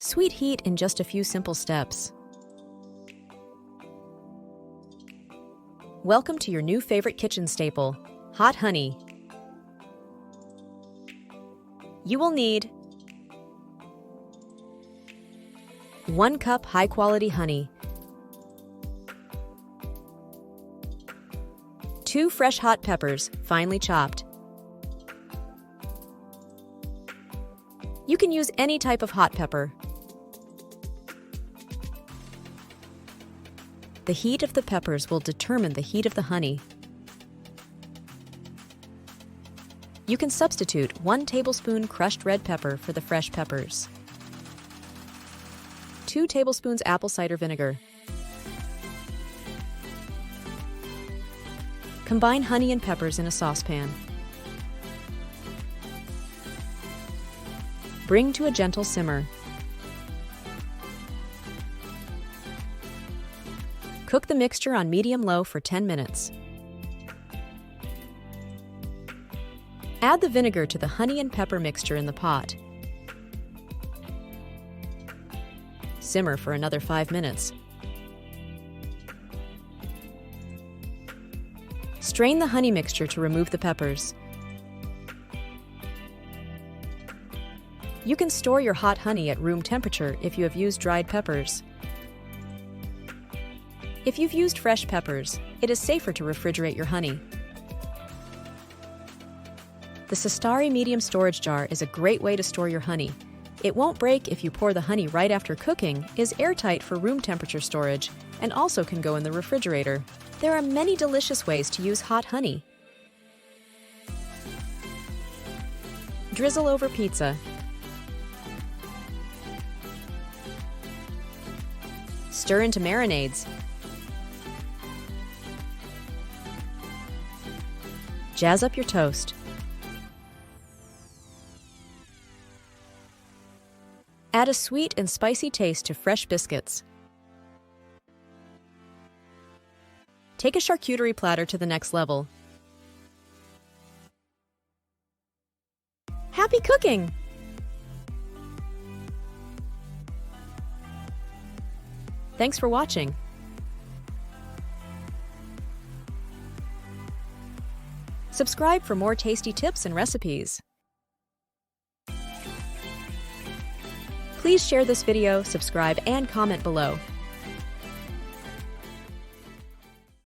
Sweet heat in just a few simple steps. Welcome to your new favorite kitchen staple, hot honey. You will need 1 cup high-quality honey, 2 fresh hot peppers, finely chopped. You can use any type of hot pepper. The heat of the peppers will determine the heat of the honey. You can substitute 1 tablespoon crushed red pepper for the fresh peppers. 2 tablespoons apple cider vinegar. Combine honey and peppers in a saucepan. Bring to a gentle simmer. Cook the mixture on medium-low for 10 minutes. Add the vinegar to the honey and pepper mixture in the pot. Simmer for another 5 minutes. Strain the honey mixture to remove the peppers. You can store your hot honey at room temperature if you have used dried peppers. If you've used fresh peppers, it is safer to refrigerate your honey. The Sestari medium storage jar is a great way to store your honey. It won't break if you pour the honey right after cooking, is airtight for room temperature storage, and also can go in the refrigerator. There are many delicious ways to use hot honey. Drizzle over pizza. Stir into marinades. Jazz up your toast. Add a sweet and spicy taste to fresh biscuits. Take a charcuterie platter to the next level. Happy cooking! Thanks for watching. Subscribe for more tasty tips and recipes. Please share this video, subscribe, and comment below.